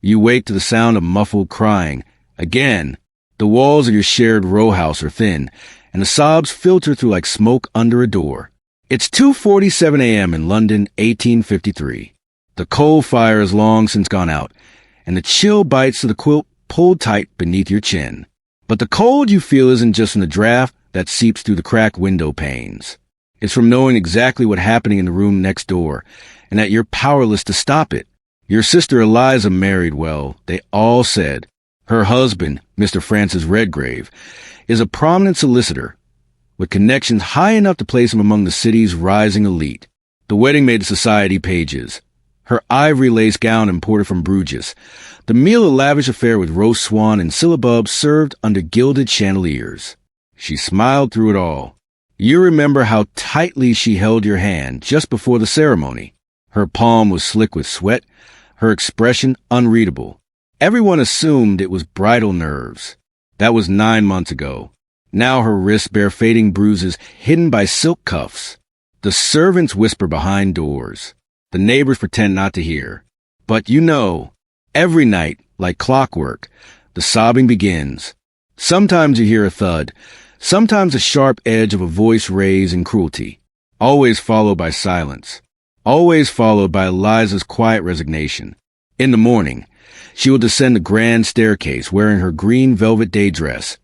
You wake to the sound of muffled crying. Again, the walls of your shared row house are thin, and the sobs filter through like smoke under a door. It's 2:47 a.m. in London, 1853. The coal fire has long since gone out, and the chill bites of the quilt pulled tight beneath your chin. But the cold you feel isn't just from the draft that seeps through the cracked window panes. It's from knowing exactly what's happening in the room next door, and that you're powerless to stop it. Your sister Eliza married well, they all said. Her husband, Mr. Francis Redgrave, is a prominent solicitor, with connections high enough to place him among the city's rising elite. The wedding made the society pages. Her ivory lace gown imported from Bruges. The meal a lavish affair with roast swan and syllabub served under gilded chandeliers. She smiled through it all. You remember how tightly she held your hand just before the ceremony. Her palm was slick with sweat, her expression unreadable. Everyone assumed it was bridal nerves. That was 9 months ago. Now her wrists bear fading bruises hidden by silk cuffs. The servants whisper behind doors. The neighbors pretend not to hear. But you know, every night, like clockwork, the sobbing begins. Sometimes you hear a thud, sometimes the sharp edge of a voice raised in cruelty, always followed by silence, always followed by Eliza's quiet resignation. In the morning, she will descend the grand staircase wearing her green velvet day dress,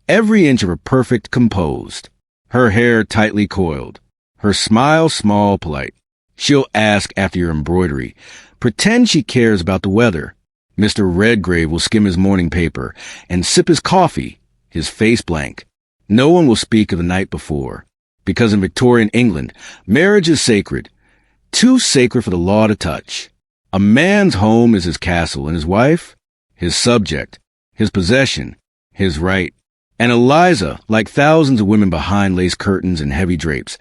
every inch of her perfect composed, her hair tightly coiled, her smile small, polite. She'll ask after your embroidery, pretend she cares about the weather. Mr. Redgrave will skim his morning paper and sip his coffee, his face blank. No one will speak of the night before, because in Victorian England, marriage is sacred, too sacred for the law to touch. A man's home is his castle, and his wife, his subject, his possession, his right. And Eliza, like thousands of women behind lace curtains and heavy drapes,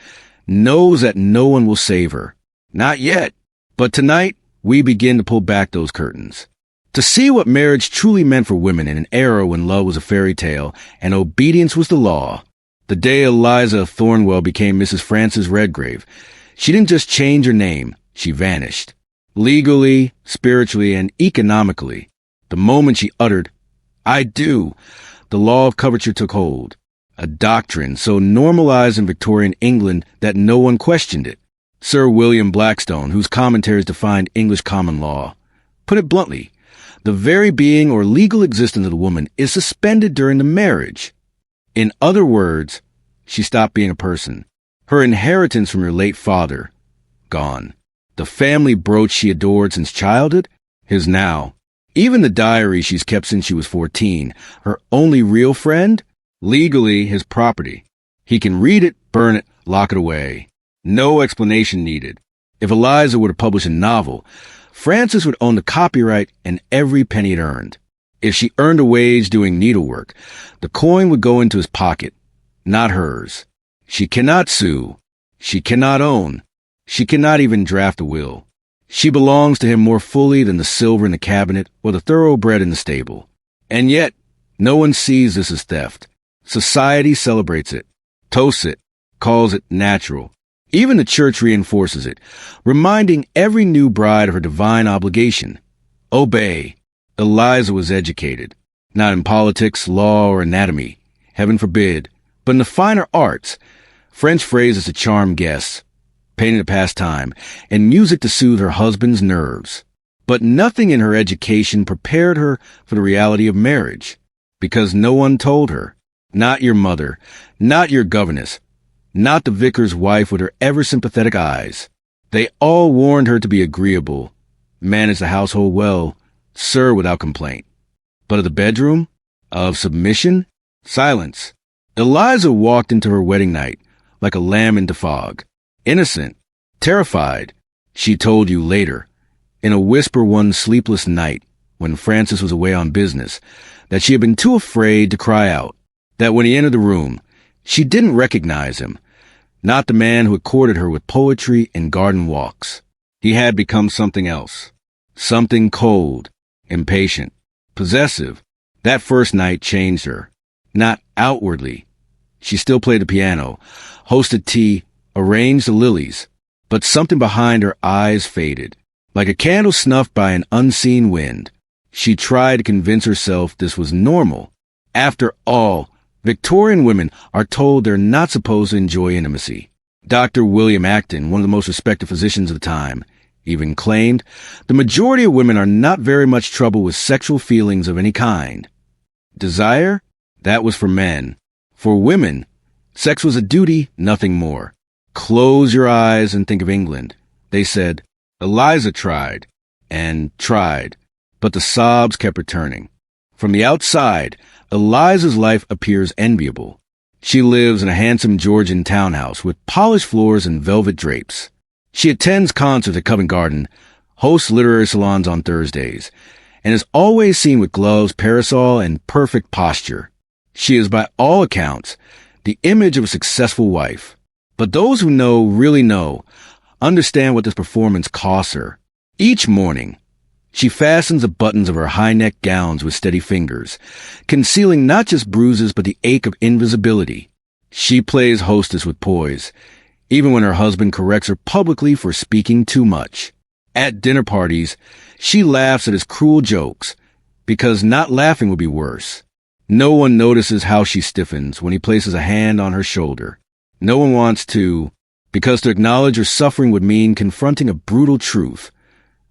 knows that no one will save her. Not yet. But tonight, we begin to pull back those curtains. To see what marriage truly meant for women in an era when love was a fairy tale and obedience was the law. The day Eliza Thornwell became Mrs. Francis Redgrave, she didn't just change her name, she vanished. Legally, spiritually, and economically. The moment she uttered, "I do," the law of coverture took hold. A doctrine so normalized in Victorian England that no one questioned it. Sir William Blackstone, whose commentaries defined English common law, put it bluntly, the very being or legal existence of the woman is suspended during the marriage. In other words, she stopped being a person. Her inheritance from her late father, gone. The family brooch she adored since childhood, his now. Even the diary she's kept since she was 14, her only real friend, legally his property. He can read it, burn it, lock it away. No explanation needed. If Eliza were to publish a novel, Francis would own the copyright and every penny it earned. If she earned a wage doing needlework, the coin would go into his pocket, not hers. She cannot sue. She cannot own. She cannot even draft a will. She belongs to him more fully than the silver in the cabinet or the thoroughbred in the stable. And yet, no one sees this as theft. Society celebrates it, toasts it, calls it natural. Even the church reinforces it, reminding every new bride of her divine obligation. Obey. Eliza was educated, not in politics, law, or anatomy, heaven forbid, but in the finer arts, French phrases to charm guests, painting to pass time, and music to soothe her husband's nerves. But nothing in her education prepared her for the reality of marriage, because no one told her. Not your mother, not your governess, not the vicar's wife with her ever-sympathetic eyes. They all warned her to be agreeable, manage the household well, serve without complaint. But of the bedroom, of submission, silence. Eliza walked into her wedding night like a lamb into fog. Innocent, terrified, she told you later, in a whisper one sleepless night when Francis was away on business, that she had been too afraid to cry out, that when he entered the room, she didn't recognize him, not the man who had courted her with poetry and garden walks. He had become something else, something cold, impatient, possessive. That first night changed her, not outwardly. She still played the piano, hosted tea, arranged the lilies, but something behind her eyes faded, like a candle snuffed by an unseen wind. She tried to convince herself this was normal. After all, Victorian women are told they're not supposed to enjoy intimacy. Dr. William Acton, one of the most respected physicians of the time, even claimed the majority of women are not very much trouble with sexual feelings of any kind. Desire? That was for men. For women, sex was a duty, nothing more. Close your eyes and think of England. They said, Eliza tried, but the sobs kept returning. From the outside, Eliza's life appears enviable. She lives in a handsome Georgian townhouse with polished floors and velvet drapes. She attends concerts at Covent Garden, hosts literary salons on Thursdays, and is always seen with gloves, parasol, and perfect posture. She is, by all accounts, the image of a successful wife. But those who know really know, understand what this performance costs her. Each morning, she fastens the buttons of her high-neck gowns with steady fingers, concealing not just bruises but the ache of invisibility. She plays hostess with poise, even when her husband corrects her publicly for speaking too much. At dinner parties, she laughs at his cruel jokes, because not laughing would be worse. No one notices how she stiffens when he places a hand on her shoulder. No one wants to, because to acknowledge her suffering would mean confronting a brutal truth,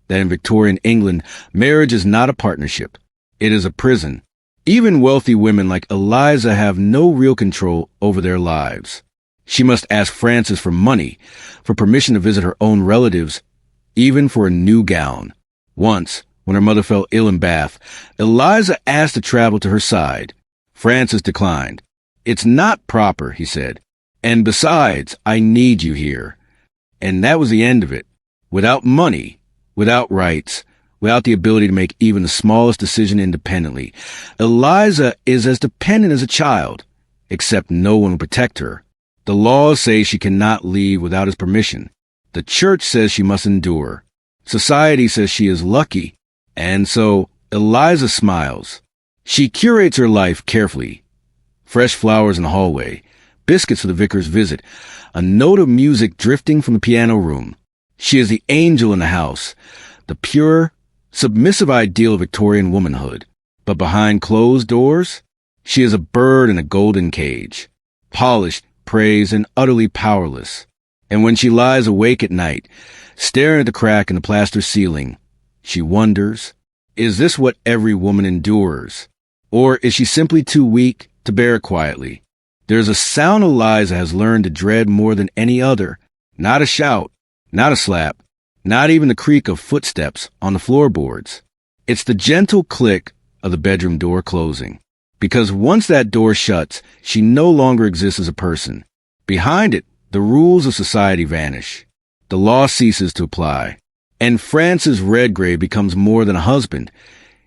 that in Victorian England, marriage is not a partnership. It is a prison. Even wealthy women like Eliza have no real control over their lives. She must ask Frances for money, for permission to visit her own relatives, even for a new gown. Once, when her mother fell ill in Bath, Eliza asked to travel to her side. Frances declined. "It's not proper," he said. "And besides, I need you here." And that was the end of it. Without money, without rights, without the ability to make even the smallest decision independently, Eliza is as dependent as a child, except no one will protect her. The laws say she cannot leave without his permission. The church says she must endure. Society says she is lucky. And so, Eliza smiles. She curates her life carefully. Fresh flowers in the hallway, biscuits for the vicar's visit, a note of music drifting from the piano room. She is the angel in the house, the pure, submissive ideal of Victorian womanhood. But behind closed doors, she is a bird in a golden cage, polished, praised, and utterly powerless. And when she lies awake at night, staring at the crack in the plaster ceiling, she wonders, is this what every woman endures? Or is she simply too weak to bear it quietly? There's a sound Eliza has learned to dread more than any other. Not a shout, not a slap, not even the creak of footsteps on the floorboards. It's the gentle click of the bedroom door closing. Because once that door shuts, she no longer exists as a person. Behind it, the rules of society vanish. The law ceases to apply. And Francis Redgrave becomes more than a husband.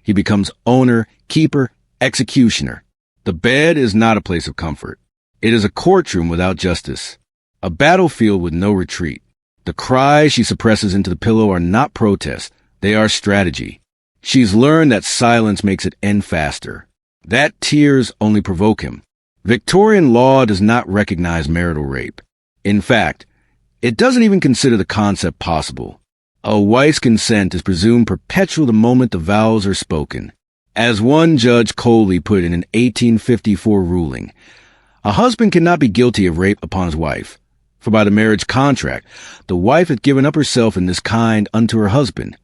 He becomes owner, keeper, executioner. The bed is not a place of comfort. It is a courtroom without justice, a battlefield with no retreat. The cries she suppresses into the pillow are not protest. They are strategy. She's learned that silence makes it end faster, that tears only provoke him. Victorian law does not recognize marital rape. In fact, it doesn't even consider the concept possible. A wife's consent is presumed perpetual the moment the vows are spoken. As one Judge Coley put it in an 1854 ruling, a husband cannot be guilty of rape upon his wife, for by the marriage contract, the wife hath given up herself in this kind unto her husband.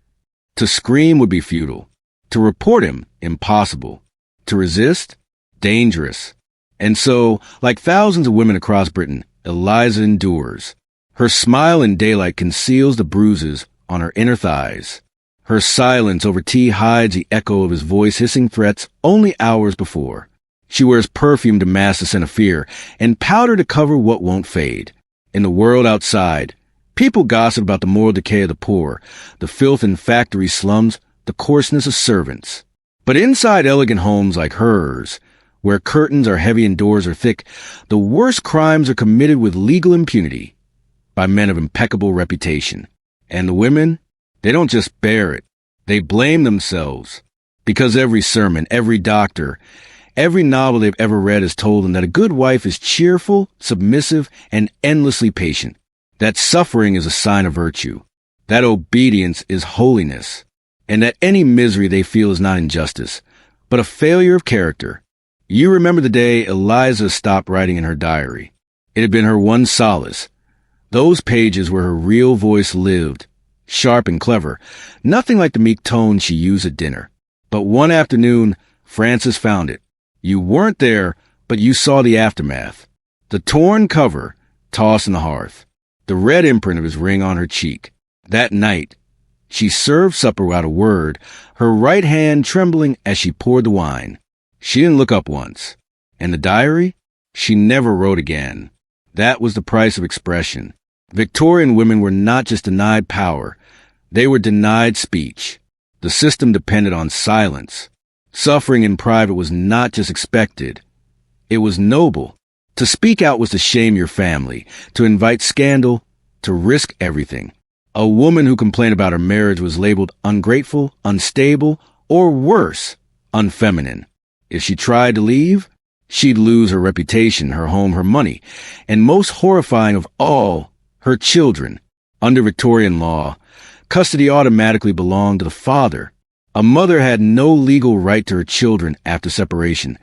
To scream would be futile. To report him, impossible. To resist, dangerous. And so, like thousands of women across Britain, Eliza endures. Her smile in daylight conceals the bruises on her inner thighs. Her silence over tea hides the echo of his voice hissing threats only hours before. She wears perfume to mask the scent of fear, and powder to cover what won't fade. In the world outside, people gossip about the moral decay of the poor, the filth in factory slums, the coarseness of servants. But inside elegant homes like hers, where curtains are heavy and doors are thick, the worst crimes are committed with legal impunity by men of impeccable reputation. And the women, they don't just bear it. They blame themselves. Because every sermon, every doctor, every novel they've ever read has told them that a good wife is cheerful, submissive, and endlessly patient. That suffering is a sign of virtue. That obedience is holiness. and that any misery they feel is not injustice, but a failure of character. You remember the day Eliza stopped writing in her diary. It had been her one solace. Those pages where her real voice lived, sharp and clever, nothing like the meek tone she used at dinner. But one afternoon, Frances found it. You weren't there, but you saw the aftermath. The torn cover, tossed in the hearth. The red imprint of his ring on her cheek. That night, she served supper without a word, her right hand trembling as she poured the wine. She didn't look up once. And the diary? She never wrote again. That was the price of expression. Victorian women were not just denied power. They were denied speech. The system depended on silence. Suffering in private was not just expected. It was noble. To speak out was to shame your family, to invite scandal, to risk everything. A woman who complained about her marriage was labeled ungrateful, unstable, or worse, unfeminine. If she tried to leave, she'd lose her reputation, her home, her money, and most horrifying of all, her children. Under Victorian law, custody automatically belonged to the father. A mother had no legal right to her children after separation,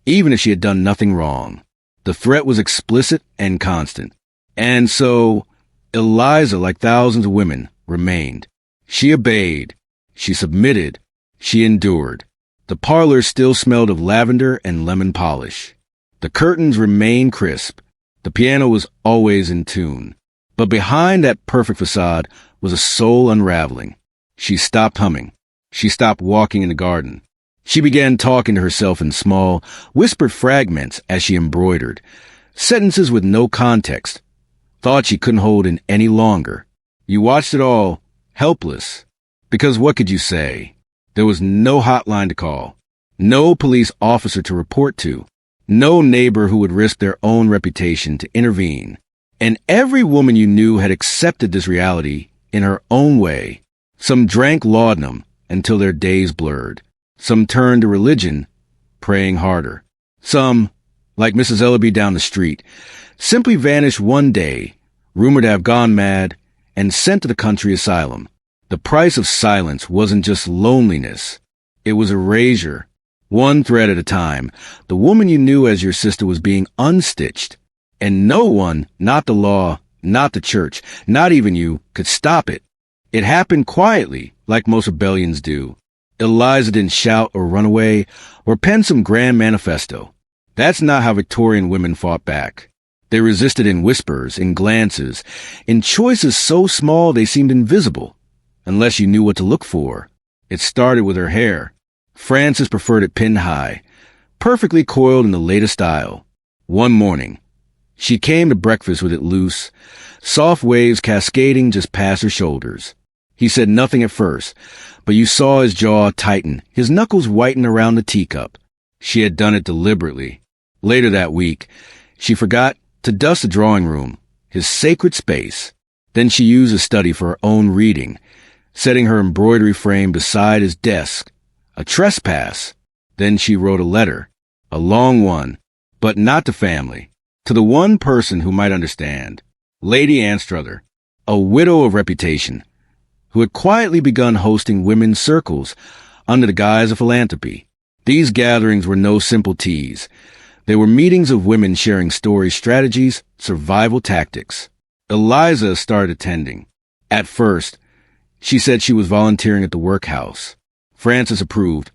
even if she had done nothing wrong. The threat was explicit and constant. And so, Eliza, like thousands of women, remained. She obeyed. She submitted. She endured. The parlor still smelled of lavender and lemon polish. The curtains remained crisp. The piano was always in tune. But behind that perfect facade was a soul unraveling. She stopped humming. She stopped walking in the garden. She began talking to herself in small, whispered fragments as she embroidered. Sentences with no context. Thoughts she couldn't hold in any longer. You watched it all, helpless. Because what could you say? There was no hotline to call. No police officer to report to. No neighbor who would risk their own reputation to intervene. And every woman you knew had accepted this reality in her own way. Some drank laudanum until their days blurred. Some turned to religion, praying harder. Some, like Mrs. Ellaby down the street, simply vanished one day, rumored to have gone mad, and sent to the country asylum. The price of silence wasn't just loneliness. It was erasure. One thread at a time, the woman you knew as your sister was being unstitched. And no one, not the law, not the church, not even you, could stop it. It happened quietly, like most rebellions do. Eliza didn't shout or run away or pen some grand manifesto. That's not how Victorian women fought back. They resisted in whispers, in glances, in choices so small they seemed invisible, unless you knew what to look for. It started with her hair. Frances preferred it pinned high, perfectly coiled in the latest style. One morning, she came to breakfast with it loose, soft waves cascading just past her shoulders. He said nothing at first, but you saw his jaw tighten, his knuckles whiten around the teacup. She had done it deliberately. Later that week, she forgot to dust the drawing room, his sacred space. Then she used his study for her own reading, setting her embroidery frame beside his desk. A trespass. Then she wrote a letter, a long one, but not to family, to the one person who might understand, Lady Anstruther, a widow of reputation, who had quietly begun hosting women's circles under the guise of philanthropy. These gatherings were no simple teas. They were meetings of women sharing stories, strategies, survival tactics. Eliza started attending. At first, she said she was volunteering at the workhouse. Frances approved.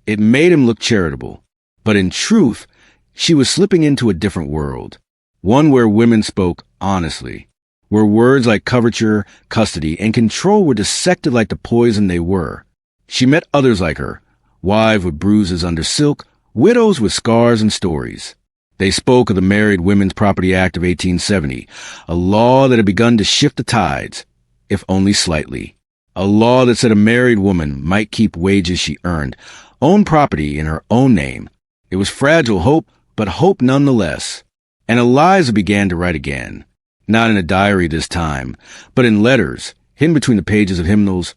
It made him look charitable. But in truth, she was slipping into a different world. One where women spoke honestly, where words like coverture, custody, and control were dissected like the poison they were. She met others like her, wives with bruises under silk, widows with scars and stories. They spoke of the Married Women's Property Act of 1870, a law that had begun to shift the tides, if only slightly. A law that said a married woman might keep wages she earned, own property in her own name. It was fragile hope, but hope nonetheless. And Eliza began to write again. Not in a diary this time, but in letters, hidden between the pages of hymnals,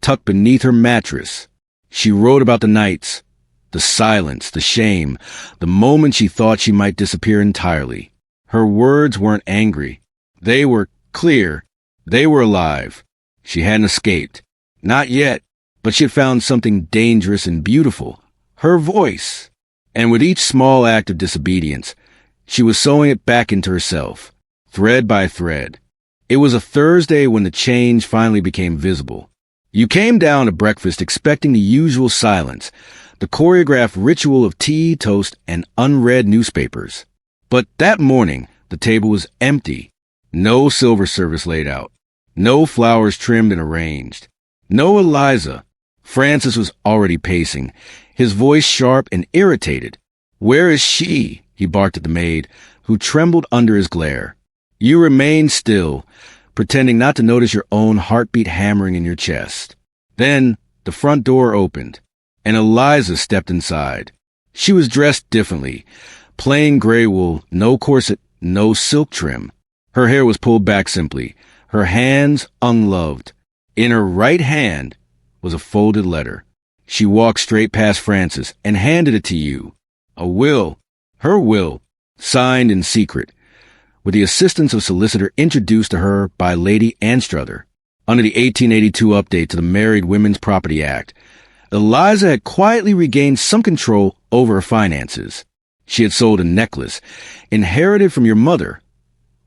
tucked beneath her mattress. She wrote about the nights, the silence, the shame, the moment she thought she might disappear entirely. Her words weren't angry. They were clear. They were alive. She hadn't escaped. Not yet. But she had found something dangerous and beautiful, her voice. And with each small act of disobedience, she was sewing it back into herself, thread by thread. It was a Thursday when the change finally became visible. You came down to breakfast expecting the usual silence, the choreographed ritual of tea, toast, and unread newspapers. But that morning, the table was empty. No silver service laid out. No flowers trimmed and arranged. No Eliza. Francis was already pacing, his voice sharp and irritated. "Where is she?" he barked at the maid, who trembled under his glare. You remained still, pretending not to notice your own heartbeat hammering in your chest. Then the front door opened, and Eliza stepped inside. She was dressed differently. Plain gray wool, no corset, no silk trim. Her hair was pulled back simply, her hands unloved. In her right hand was a folded letter. She walked straight past Francis and handed it to you. A will, her will, signed in secret, with the assistance of a solicitor introduced to her by Lady Anstruther. Under the 1882 update to the Married Women's Property Act, Eliza had quietly regained some control over her finances. She had sold a necklace, inherited from your mother,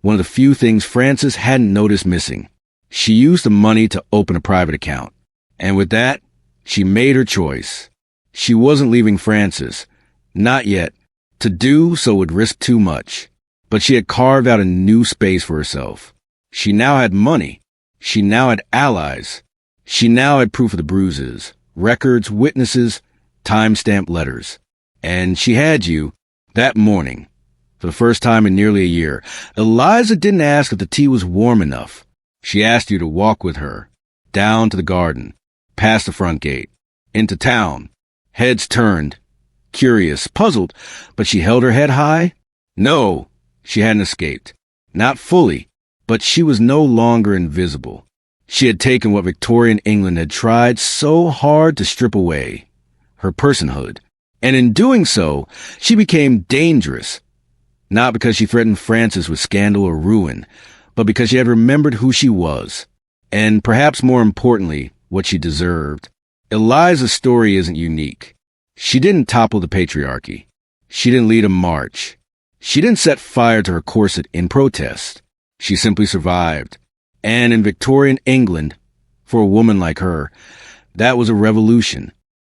one of the few things Francis hadn't noticed missing. She used the money to open a private account. And with that, she made her choice. She wasn't leaving Francis. Not yet. To do so would risk too much. But she had carved out a new space for herself. She now had money. She now had allies. She now had proof of the bruises, records, witnesses, time-stamped letters. And she had you that morning. For the first time in nearly a year, Eliza didn't ask if the tea was warm enough. She asked you to walk with her, down to the garden, past the front gate, into town. Heads turned, curious, puzzled, but she held her head high. No, she hadn't escaped. Not fully, but she was no longer invisible. She had taken what Victorian England had tried so hard to strip away, her personhood. And in doing so, she became dangerous. Not because she threatened Francis with scandal or ruin, but because she had remembered who she was, and perhaps more importantly, what she deserved. Eliza's story isn't unique. She didn't topple the patriarchy. She didn't lead a march. She didn't set fire to her corset in protest. She simply survived. And in Victorian England, for a woman like her, that was a revolution.